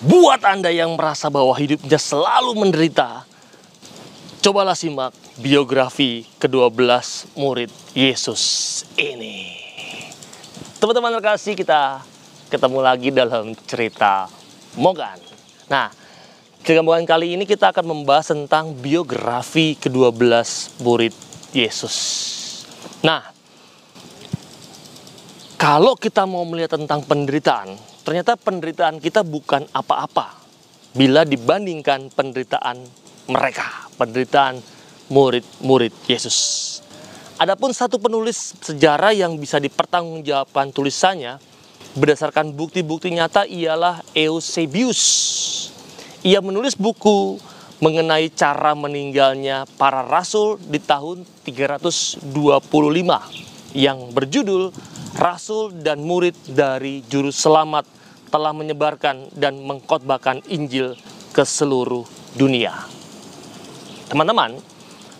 Buat Anda yang merasa bahwa hidupnya selalu menderita, cobalah simak biografi ke-12 murid Yesus ini. Teman-teman terkasih, kita ketemu lagi dalam cerita Mogan. Nah, cerita Mogan kali ini kita akan membahas tentang biografi ke-12 murid Yesus. Nah, kalau kita mau melihat tentang penderitaan, ternyata penderitaan kita bukan apa-apa bila dibandingkan penderitaan mereka, penderitaan murid-murid Yesus. Adapun satu penulis sejarah yang bisa dipertanggungjawabkan tulisannya berdasarkan bukti-bukti nyata ialah Eusebius. Ia menulis buku mengenai cara meninggalnya para rasul di tahun 325 yang berjudul Rasul dan Murid dari Juru Selamat telah menyebarkan dan mengkhotbahkan Injil ke seluruh dunia. Teman-teman,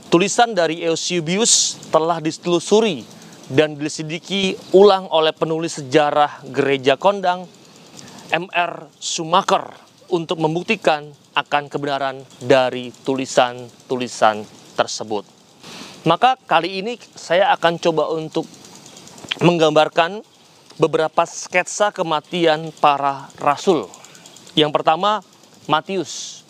tulisan dari Eusebius telah ditelusuri dan diselidiki ulang oleh penulis sejarah gereja kondang M.R. Schumacher untuk membuktikan akan kebenaran dari tulisan-tulisan tersebut. Maka kali ini saya akan coba untuk menggambarkan beberapa sketsa kematian para rasul. Yang pertama, Matius.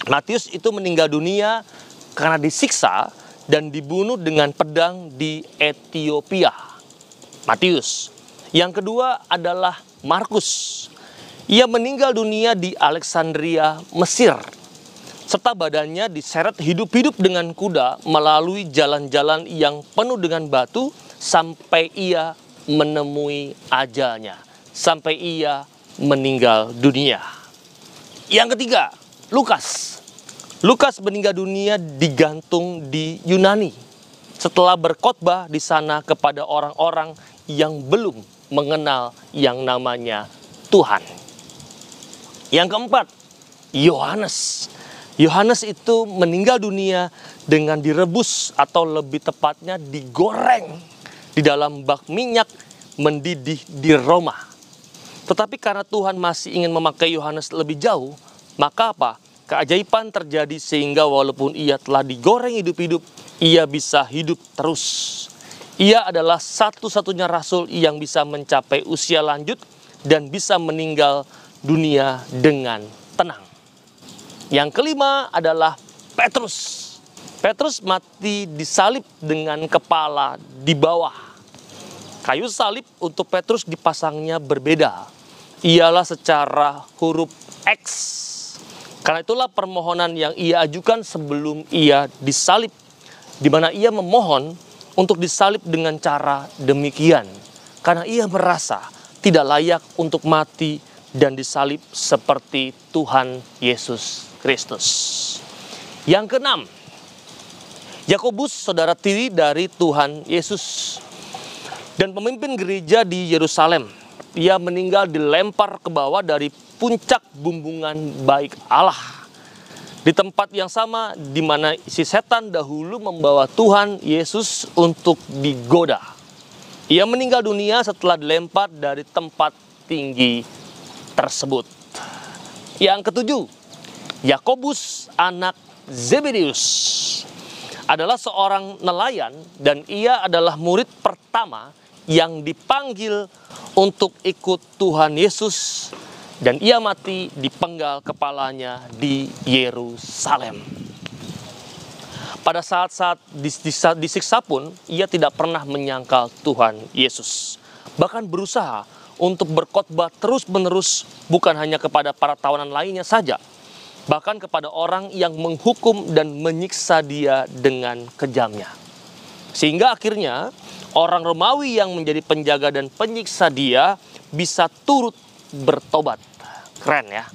Matius itu meninggal dunia karena disiksa dan dibunuh dengan pedang di Ethiopia. Matius. Yang kedua adalah Markus. Ia meninggal dunia di Alexandria, Mesir, serta badannya diseret hidup-hidup dengan kuda melalui jalan-jalan yang penuh dengan batu sampai ia menemui ajalnya, sampai ia meninggal dunia. Yang ketiga, Lukas. Lukas meninggal dunia digantung di Yunani setelah berkhotbah di sana kepada orang-orang yang belum mengenal yang namanya Tuhan. Yang keempat, Yohanes. Yohanes itu meninggal dunia dengan direbus atau lebih tepatnya digoreng di dalam bak minyak mendidih di Roma. Tetapi karena Tuhan masih ingin memakai Yohanes lebih jauh, maka apa? Keajaiban terjadi sehingga walaupun ia telah digoreng hidup-hidup, ia bisa hidup terus. Ia adalah satu-satunya rasul yang bisa mencapai usia lanjut dan bisa meninggal dunia dengan tenang. Yang kelima adalah Petrus. Petrus mati disalib dengan kepala di bawah. Kayu salib untuk Petrus dipasangnya berbeda. Ialah secara huruf X. Karena itulah permohonan yang ia ajukan sebelum ia disalib, di mana ia memohon untuk disalib dengan cara demikian. Karena ia merasa tidak layak untuk mati dan disalib seperti Tuhan Yesus Kristus. Yang keenam, Yakobus, saudara tiri dari Tuhan Yesus dan pemimpin gereja di Yerusalem. Ia meninggal dilempar ke bawah dari puncak bumbungan baik Allah, di tempat yang sama di mana si setan dahulu membawa Tuhan Yesus untuk digoda. Ia meninggal dunia setelah dilempar dari tempat tinggi tersebut. Yang ketujuh, Yakobus anak Zebedeus adalah seorang nelayan dan ia adalah murid pertama yang dipanggil untuk ikut Tuhan Yesus, dan ia mati dipenggal kepalanya di Yerusalem. Pada saat-saat disiksa pun ia tidak pernah menyangkal Tuhan Yesus, bahkan berusaha untuk berkhotbah terus-menerus bukan hanya kepada para tawanan lainnya saja, bahkan kepada orang yang menghukum dan menyiksa dia dengan kejamnya. Sehingga akhirnya orang Romawi yang menjadi penjaga dan penyiksa dia bisa turut bertobat. Keren ya.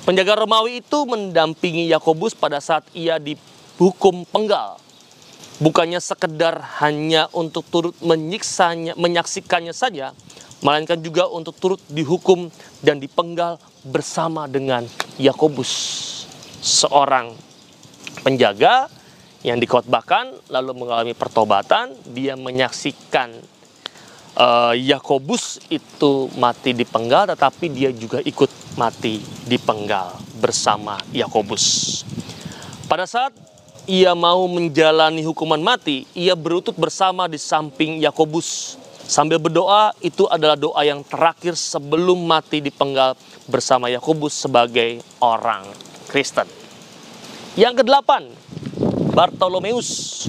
Penjaga Romawi itu mendampingi Yakobus pada saat ia dihukum penggal. Bukannya sekedar hanya untuk turut menyaksikannya saja, melainkan juga untuk turut dihukum dan dipenggal bersama dengan Yakobus, seorang penjaga yang dikhotbahkan lalu mengalami pertobatan. Dia menyaksikan Yakobus itu mati dipenggal, tetapi dia juga ikut mati dipenggal bersama Yakobus. Pada saat ia mau menjalani hukuman mati, ia berlutut bersama di samping Yakobus. Sambil berdoa, itu adalah doa yang terakhir sebelum mati dipenggal bersama Yakobus sebagai orang Kristen. Yang kedelapan, Bartolomeus.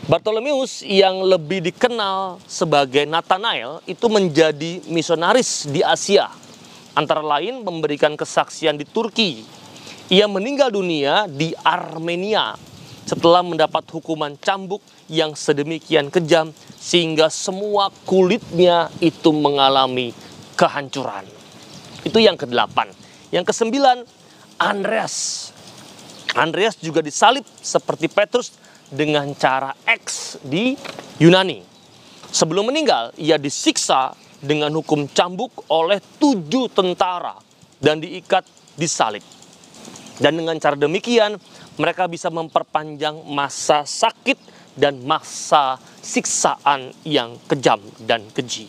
Bartolomeus yang lebih dikenal sebagai Nathanael itu menjadi misionaris di Asia. Antara lain memberikan kesaksian di Turki. Ia meninggal dunia di Armenia setelah mendapat hukuman cambuk yang sedemikian kejam sehingga semua kulitnya itu mengalami kehancuran. Itu yang kedelapan. Yang kesembilan, Andreas. Andreas juga disalib seperti Petrus dengan cara X di Yunani. Sebelum meninggal, ia disiksa dengan hukum cambuk oleh 7 tentara dan diikat disalib. Dan dengan cara demikian, mereka bisa memperpanjang masa sakit dan masa siksaan yang kejam dan keji.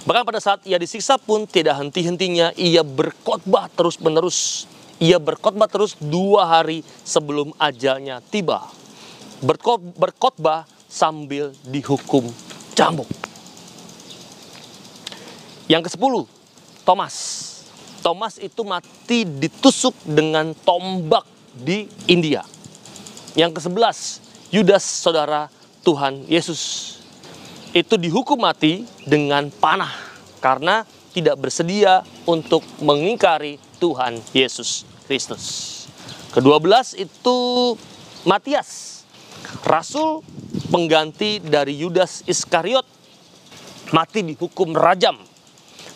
Bahkan pada saat ia disiksa pun tidak henti-hentinya, ia berkhotbah terus-menerus. Ia berkhotbah terus 2 hari sebelum ajalnya tiba. Berkhotbah sambil dihukum cambuk. Yang ke-10, Thomas. Thomas itu mati ditusuk dengan tombak di India. Yang ke-11, Yudas, saudara Tuhan Yesus. Itu dihukum mati dengan panah karena tidak bersedia untuk mengingkari Tuhan Yesus Kristus. Ke-12 itu Matias, rasul pengganti dari Yudas Iskariot, mati dihukum rajam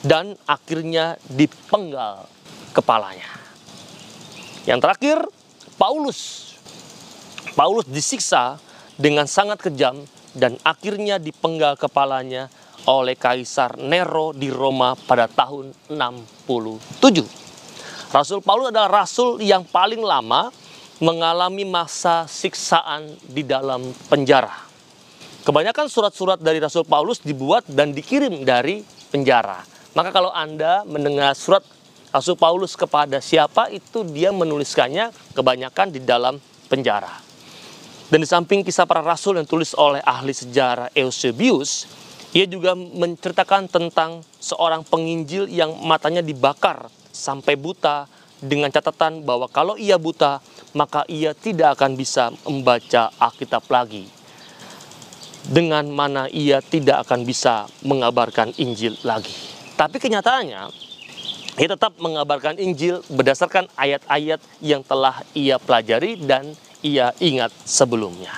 dan akhirnya dipenggal kepalanya. Yang terakhir, Paulus. Paulus disiksa dengan sangat kejam dan akhirnya dipenggal kepalanya oleh Kaisar Nero di Roma pada tahun 67. Rasul Paulus adalah rasul yang paling lama mengalami masa siksaan di dalam penjara. Kebanyakan surat-surat dari Rasul Paulus dibuat dan dikirim dari penjara. Maka kalau Anda mendengar surat Rasul Paulus kepada siapa, itu dia menuliskannya kebanyakan di dalam penjara. Dan di samping kisah para rasul yang ditulis oleh ahli sejarah Eusebius, ia juga menceritakan tentang seorang penginjil yang matanya dibakar sampai buta dengan catatan bahwa kalau ia buta, maka ia tidak akan bisa membaca Alkitab lagi. Dengan mana ia tidak akan bisa mengabarkan Injil lagi. Tapi kenyataannya, ia tetap mengabarkan Injil berdasarkan ayat-ayat yang telah ia pelajari dan ia ingat sebelumnya.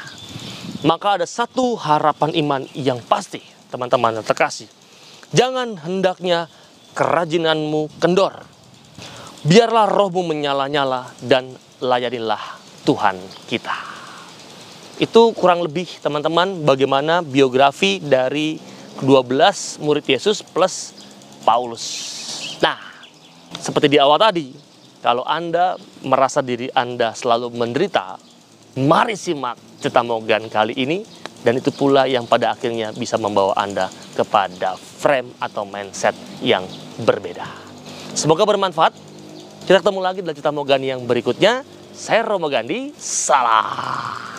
Maka ada satu harapan iman yang pasti, teman-teman yang terkasih. Jangan hendaknya kerajinanmu kendor. Biarlah rohmu menyala-nyala dan layanilah Tuhan kita. Itu kurang lebih, teman-teman, bagaimana biografi dari 12 murid Yesus plus Paulus. Nah, seperti di awal tadi, kalau Anda merasa diri Anda selalu menderita, mari simak cerita Morgan kali ini, dan itu pula yang pada akhirnya bisa membawa Anda kepada frame atau mindset yang berbeda. Semoga bermanfaat. Kita ketemu lagi dalam cerita Morgan yang berikutnya. Saya Romo Gandhi, salam.